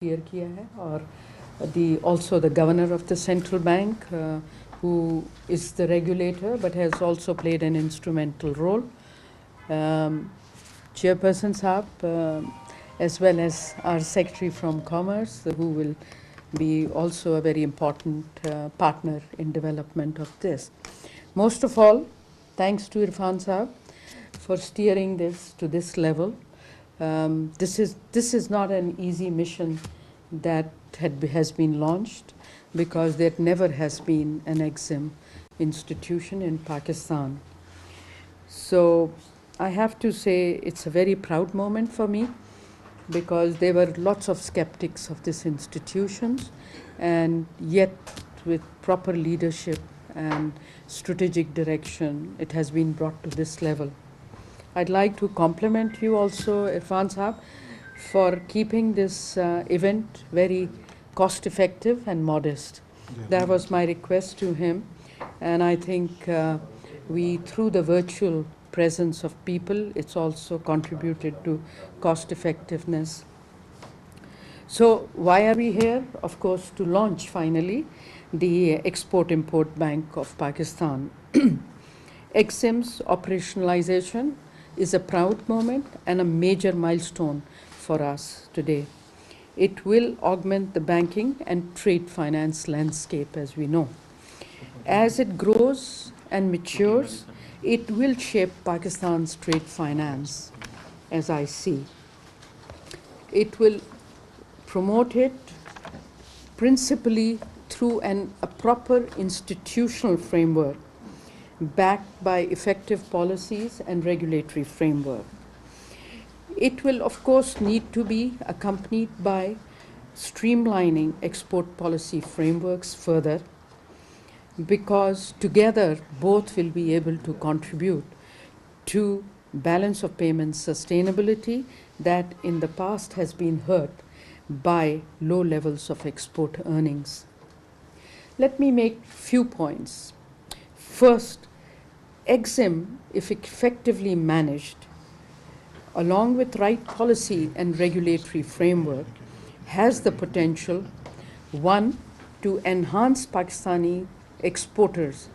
clear किया है और also the governor of the central bank who is the regulator but has also played an instrumental role. Chairperson Saab as well as our Secretary from Commerce who will be also a very important partner in development of this. Most of all, thanks to Irfan Saab for steering this to this level. This is not an easy mission that has been launched because there never has been an EXIM institution in Pakistan. So I have to say it's a very proud moment for me because there were lots of skeptics of this institution, and yet with proper leadership and strategic direction it has been brought to this level. I'd like to compliment you also, Irfan Saab, for keeping this event very cost effective and modest. That was my request to him, and I think we, through the virtual presence of people, it's also contributed to cost effectiveness. So why are we here? Of course, to launch finally the Export-Import Bank of Pakistan. EXIM's operationalization is a proud moment and a major milestone for us today. It will augment the banking and trade finance landscape, as we know. As it grows and matures, it will shape Pakistan's trade finance, as I see. It will promote it principally through a proper institutional framework backed by effective policies and regulatory framework. It will, of course, need to be accompanied by streamlining export policy frameworks further, because together both will be able to contribute to balance of payments sustainability that in the past has been hurt by low levels of export earnings. Let me make few points. First, EXIM, if effectively managed, along with right policy and regulatory framework, has the potential, one, to enhance Pakistani exporters'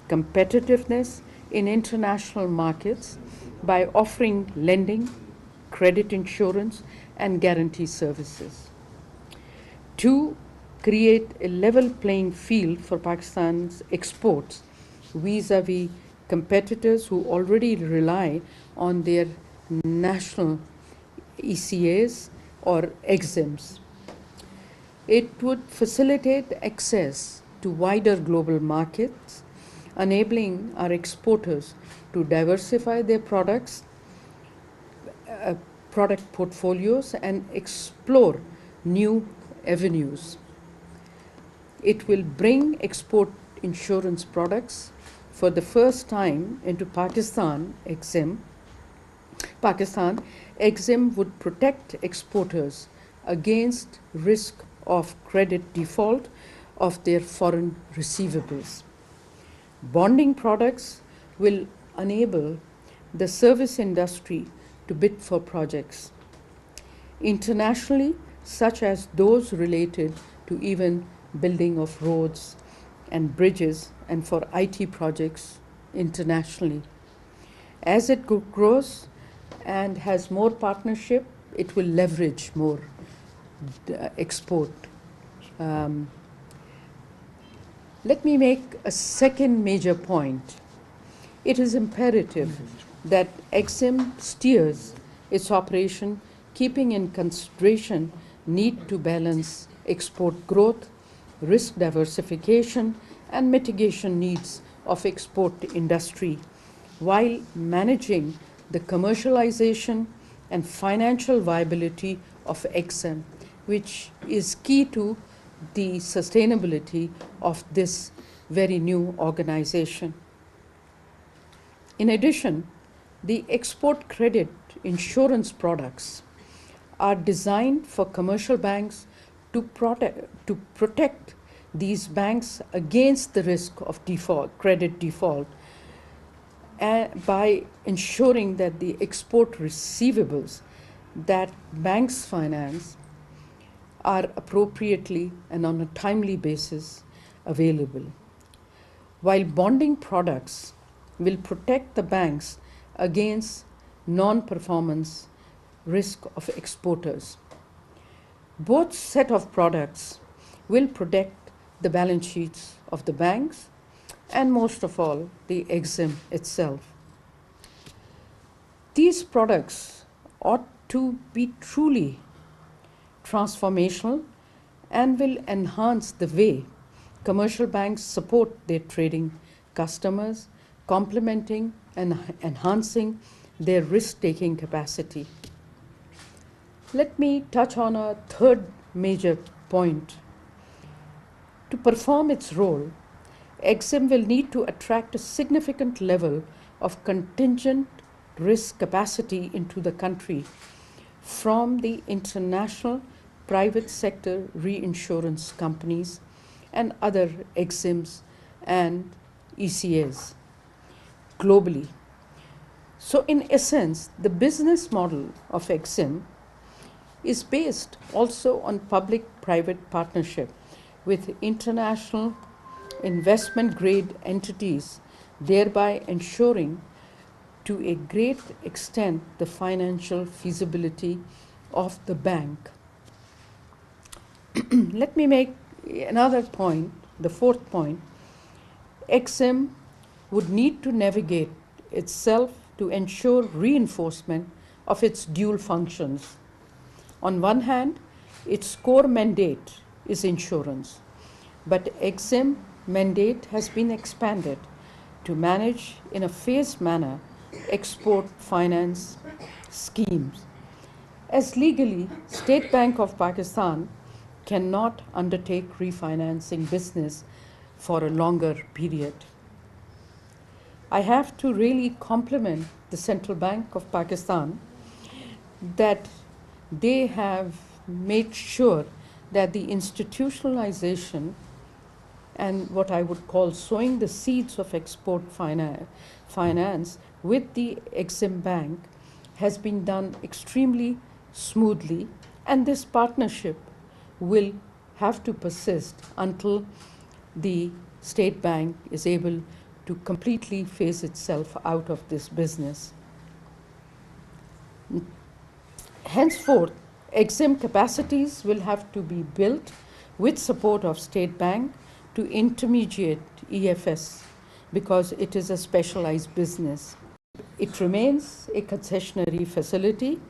competitiveness in international markets by offering lending, credit insurance, and guarantee services. Two, create a level playing field for Pakistan's exports vis-a-vis competitors who already rely on their national ECAs or EXIMs. It would facilitate access to wider global markets, enabling our exporters to diversify their product portfolios and explore new avenues. It will bring export insurance products for the first time into Pakistan. EXIM would protect exporters against risk of credit default of their foreign receivables. Bonding products will enable the service industry to bid for projects internationally, such as those related to even building of roads and bridges, and for IT projects internationally. As it grows and has more partnership, it will leverage more export. Let me make a second major point. It is imperative that EXIM steers its operation, keeping in consideration need to balance export growth, risk diversification, and mitigation needs of export industry, while managing the commercialization and financial viability of EXIM, which is key to the sustainability of this very new organization. In addition, the export credit insurance products are designed for commercial banks to protect these banks against the risk of credit default, by ensuring that the export receivables that banks finance are appropriately and on a timely basis available, while bonding products will protect the banks against non-performance risk of exporters. Both set of products will protect the balance sheets of the banks and most of all the EXIM itself. These products ought to be truly transformational and will enhance the way commercial banks support their trading customers, complementing and enhancing their risk-taking capacity. Let me touch on a third major point. To perform its role, EXIM will need to attract a significant level of contingent risk capacity into the country from the international private sector reinsurance companies and other EXIMs and ECAs globally. So in essence, the business model of EXIM is based also on public-private partnership with international investment-grade entities, thereby ensuring to a great extent the financial feasibility of the bank. Let me make another point, the fourth point. EXIM would need to navigate itself to ensure reinforcement of its dual functions. On one hand, its core mandate is insurance, but EXIM mandate has been expanded to manage in a phased manner export finance schemes. As legally, State Bank of Pakistan cannot undertake refinancing business for a longer period. I have to really compliment the Central Bank of Pakistan that they have made sure that the institutionalization and what I would call sowing the seeds of export finance with the EXIM Bank has been done extremely smoothly, and this partnership will have to persist until the State Bank is able to completely phase itself out of this business. Henceforth, EXIM capacities will have to be built with support of State Bank to intermediate EFS because it is a specialized business. It remains a concessionary facility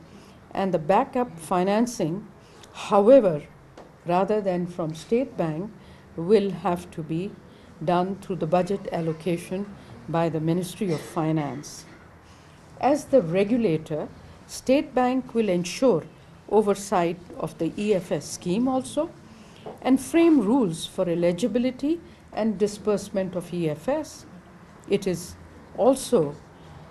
and the backup financing, however, rather than from State Bank, will have to be done through the budget allocation by the Ministry of Finance. As the regulator, State Bank will ensure oversight of the EFS scheme also and frame rules for eligibility and disbursement of EFS. It is also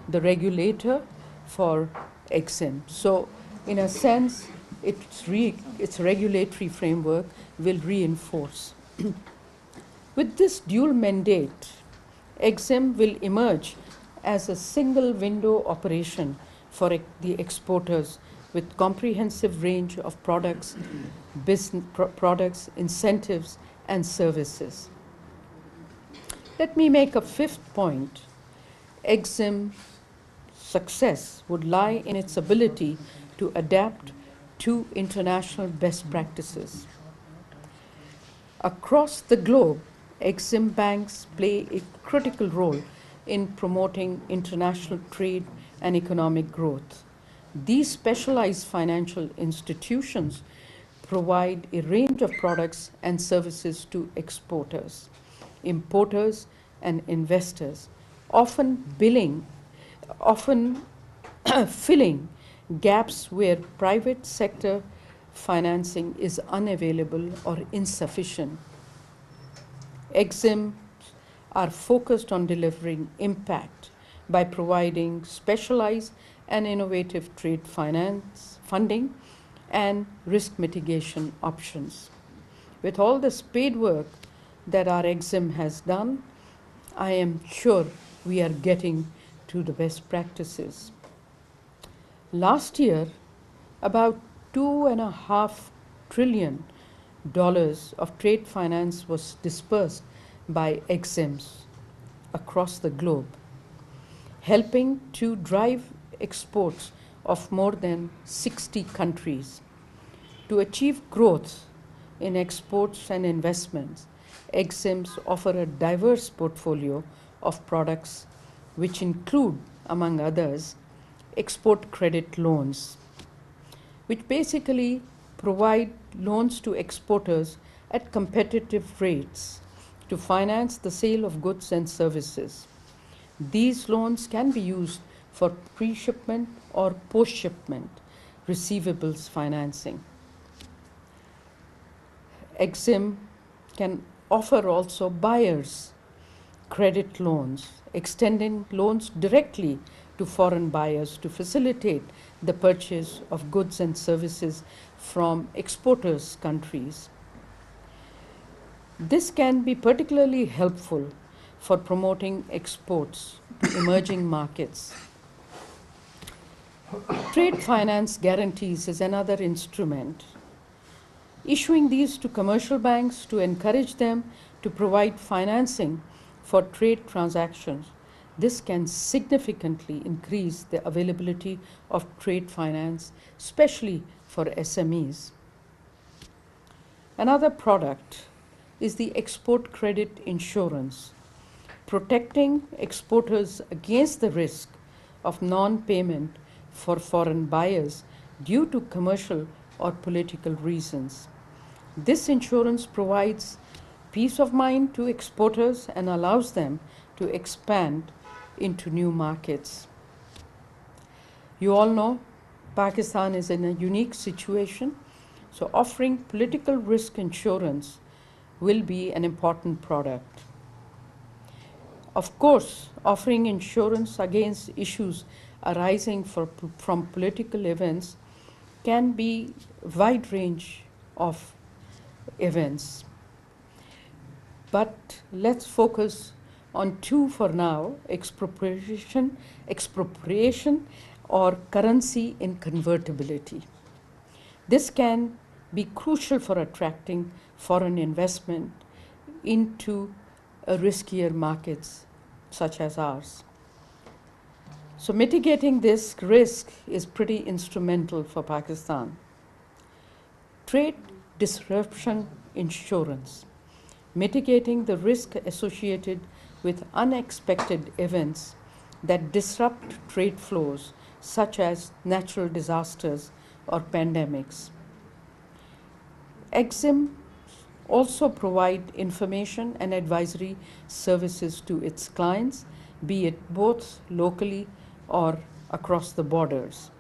the regulator for EXIM. So in a sense, its regulatory framework will reinforce. With this dual mandate, EXIM will emerge as a single window operation for the exporters with comprehensive range of products, products, incentives, and services. Let me make a fifth point. EXIM success would lie in its ability to adapt to international best practices. Across the globe, EXIM banks play a critical role in promoting international trade and economic growth. These specialized financial institutions provide a range of products and services to exporters, importers, and investors, often filling gaps where private sector financing is unavailable or insufficient. EXIM are focused on delivering impact by providing specialized and innovative trade finance funding and risk mitigation options. With all the spade work that our EXIM has done, I am sure we are getting to the best practices. Last year, about $2.5 trillion of trade finance was dispersed by EXIMs across the globe, helping to drive exports of more than 60 countries. To achieve growth in exports and investments, EXIMs offer a diverse portfolio of products which include, among others, export credit loans, which basically provide loans to exporters at competitive rates to finance the sale of goods and services. These loans can be used for pre-shipment or post-shipment receivables financing. EXIM can offer also buyers credit loans, extending loans directly to foreign buyers to facilitate the purchase of goods and services from exporters' countries. This can be particularly helpful for promoting exports to emerging markets. Trade finance guarantees is another instrument. Issuing these to commercial banks to encourage them to provide financing for trade transactions, this can significantly increase the availability of trade finance, especially for SMEs. Another product is the export credit insurance, protecting exporters against the risk of non-payment for foreign buyers due to commercial or political reasons. This insurance provides peace of mind to exporters and allows them to expand into new markets. You all know Pakistan is in a unique situation, so offering political risk insurance will be an important product. Of course, offering insurance against issues arising from political events can be a wide range of events. But let's focus on two for now: expropriation or currency inconvertibility. This can be crucial for attracting foreign investment into riskier markets such as ours. So mitigating this risk is pretty instrumental for Pakistan. Trade disruption insurance, mitigating the risk associated with unexpected events that disrupt trade flows, such as natural disasters or pandemics. EXIM also provide information and advisory services to its clients, be it both locally or across the borders.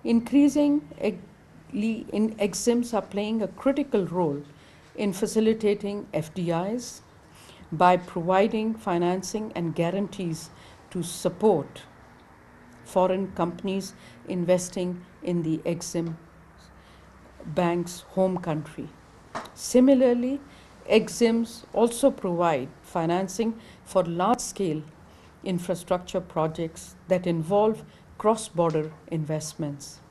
EXIMs are playing a critical role in facilitating FDIs by providing financing and guarantees to support foreign companies investing in the EXIM bank's home country. Similarly, EXIMs also provide financing for large-scale infrastructure projects that involve cross-border investments.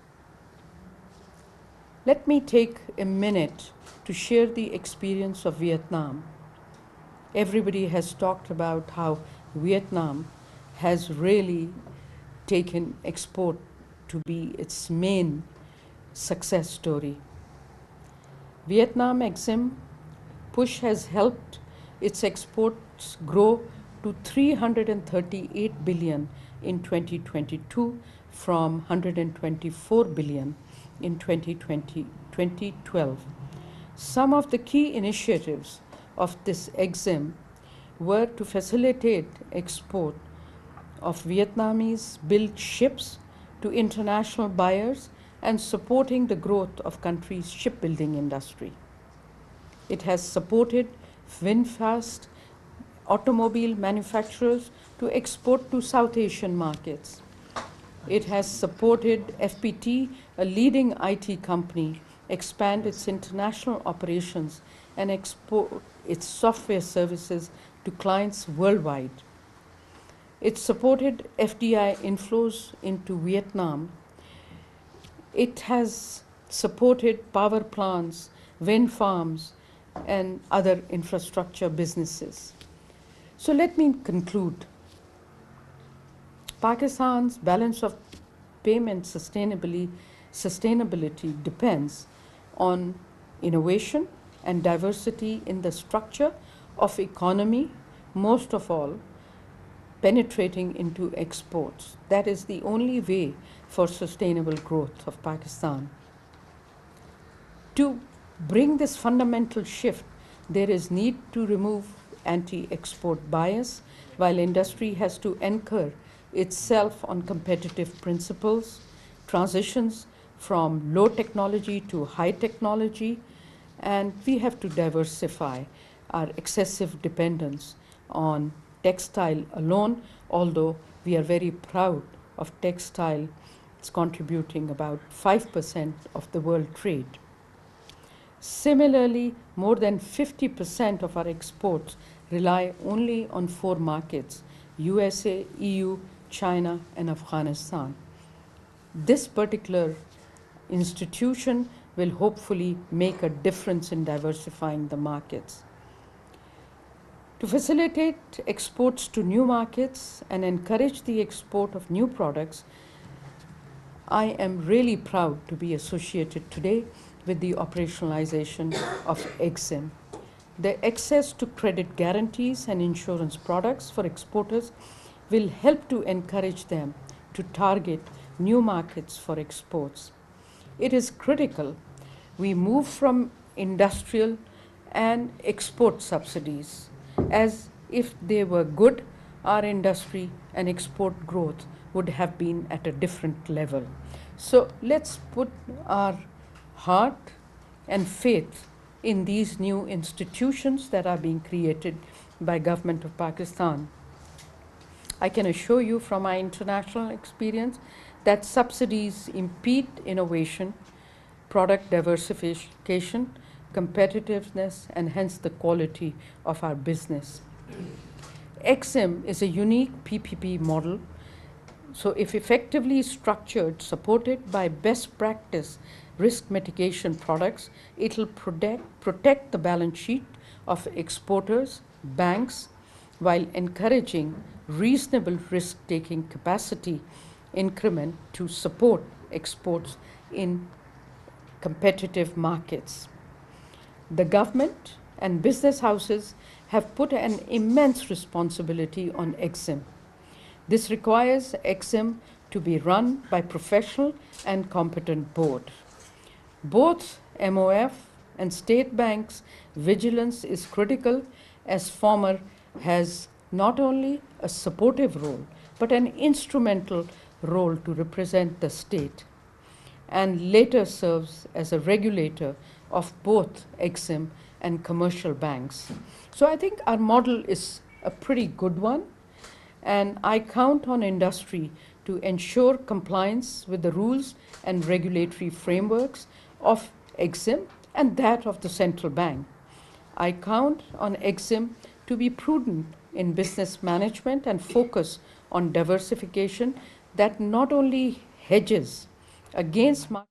Let me take a minute to share the experience of Vietnam. Everybody has talked about how Vietnam has really taken export to be its main success story. Vietnam EXIM push has helped its exports grow to 338 billion in 2022 from 124 billion in 2012. Some of the key initiatives of this EXIM were to facilitate export of Vietnamese-built ships to international buyers and supporting the growth of country's shipbuilding industry. It has supported VinFast automobile manufacturers to export to South Asian markets. It has supported FPT, a leading IT company, expand its international operations and export its software services to clients worldwide. It supported FDI inflows into Vietnam. It has supported power plants wind farms, and other infrastructure businesses. So let me conclude. Pakistan's balance of payment sustainability depends on innovation and diversity in the structure of economy, most of all penetrating into exports. That is the only way for sustainable growth of Pakistan. To bring this fundamental shift, there is need to remove anti-export bias, while industry has to anchor itself on competitive principles, transitions from low technology to high technology, and we have to diversify our excessive dependence on textile alone, although we are very proud of textile. It's contributing about 5% of the world trade. Similarly, more than 50% of our exports rely only on 4 markets: USA, EU, China, and Afghanistan. This particular institution will hopefully make a difference in diversifying the markets. To facilitate exports to new markets and encourage the export of new products, I am really proud to be associated today with the operationalization of EXIM. The access to credit guarantees and insurance products for exporters will help to encourage them to target new markets for exports. It is critical we move from industrial and export subsidies. As if they were good, our industry and export growth would have been at a different level. So let's put our heart and faith in these new institutions that are being created by Government of Pakistan. I can assure you from my international experience that subsidies impede innovation, product diversification, competitiveness, and hence the quality of our business. EXIM is a unique PPP model, so if effectively structured, supported by best practice risk mitigation products, it will protect the balance sheet of exporters, banks, while encouraging reasonable risk-taking capacity increment to support exports in competitive markets. The government and business houses have put an immense responsibility on EXIM. This requires EXIM to be run by professional and competent board. Both MOF and state banks' vigilance is critical, as former has not only a supportive role but an instrumental role to represent the state, and later serves as a regulator of both EXIM and commercial banks. So I think our model is a pretty good one, and I count on industry to ensure compliance with the rules and regulatory frameworks of EXIM and that of the central bank. I count on EXIM to be prudent in business management and focus on diversification that not only hedges against market